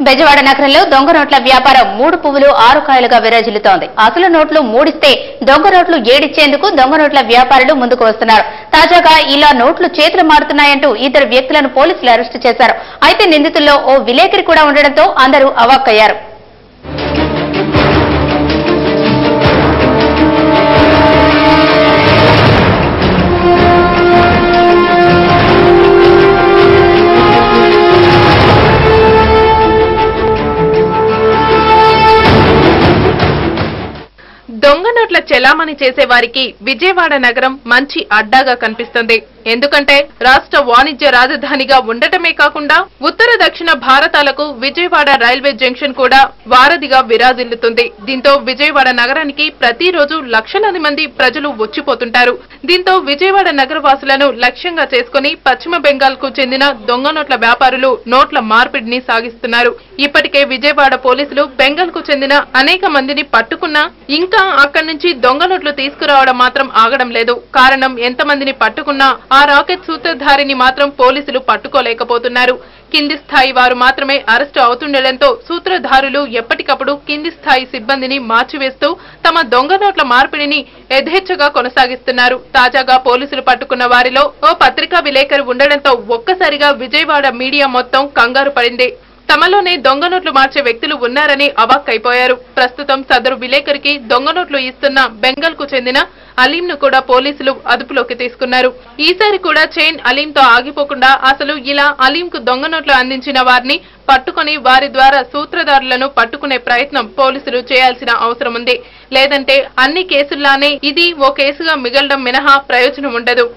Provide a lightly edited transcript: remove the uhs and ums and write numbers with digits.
బెజవాడ నగరంలో దొంగ నోట్ల వ్యాపారం 3 పువ్వులు 6 కాయలుగా విరాజిల్లుతోంది. అసలు నోట్లు 3 ఇస్తే దొంగ నోట్లు 7 ఇచ్చేందుకు దొంగ నోట్ల వ్యాపారులు ముందుకు వస్తున్నారు. తాజాగా ఇలా నోట్లు చేతులు మారుతున్నాయంటూ 2 వ్యక్తులను పోలీసులు అరెస్టు చేశారు. అయితే నిందితుల్లో ఓ విలేకరి కూడా ఉండడంతో అందరూ అవాక్కయ్యారు. దొంగ నోట్ల చెలామణి చేసే వారికి విజయవాడ నగరం మంచి అడ్డాగా కనిపిస్తుంది. ఎందుకంటే రాష్ట్ర వాణిజ్య రాజధానిగా ఉండటమే కాకుండా ఉత్తర దక్షిణ భారతాలకు విజయవాడ రైల్వే జంక్షన్ కూడా వారధిగా విరాజిల్లుతుంది. దీంతో విజయవాడ నగరానికి ప్రతిరోజు లక్షలాది మంది ప్రజలు వచ్చిపోతుంటారు. దీంతో విజయవాడ నగర వాసులను లక్ష్యంగా చేసుకుని పశ్చిమ బెంగాల్ కు చెందిన దొంగ నోట్ల వ్యాపారులు నోట్ల మార్పిడిని సాగిస్తున్నారు. ఇప్పటికే విజయవాడ పోలీసులు బెంగాల్ కు చెందిన అనేక మందిని పట్టుకున్నా ఇంకా అక్కడి నుంచి దొంగ నోట్లు తీసుకురావడం మాత్రం ఆగడం లేదు. కారణం ఎంతమందిని పట్టుకున్నా ఆ రాకెట్ సూత్రధారిని మాత్రం పోలీసులు పట్టుకోలేకపోతున్నారు. కింది స్థాయి వారు మాత్రమే అరెస్టు అవుతుండటంతో సూత్రధారులు ఎప్పటికప్పుడు కింది స్థాయి సిబ్బందిని మార్చివేస్తూ తమ దొంగ నోట్ల మార్పిడిని యథేచ్ఛగా కొనసాగిస్తున్నారు. తాజాగా పోలీసులు పట్టుకున్న వారిలో ఓ పత్రికా విలేకరి ఉండడంతో ఒక్కసారిగా విజయవాడ మీడియా మొత్తం కంగారు పడింది. తమలోనే దొంగ నోట్లు మార్చే వ్యక్తులు ఉన్నారని అవాక్కైపోయారు. ప్రస్తుతం సదరు విలేకరికి దొంగ నోట్లు ఇస్తున్న బెంగాల్ కు చెందిన అలీంను కూడా పోలీసులు అదుపులోకి తీసుకున్నారు. ఈసారి కూడా చైన్ అలీంతో ఆగిపోకుండా అసలు ఇలా అలీంకు దొంగ నోట్లు అందించిన వారిని పట్టుకుని వారి ద్వారా సూత్రధారులను పట్టుకునే ప్రయత్నం పోలీసులు చేయాల్సిన అవసరం ఉంది. లేదంటే అన్ని కేసుల్లానే ఇది ఓ కేసుగా మిగలడం మినహా ప్రయోజనం ఉండదు.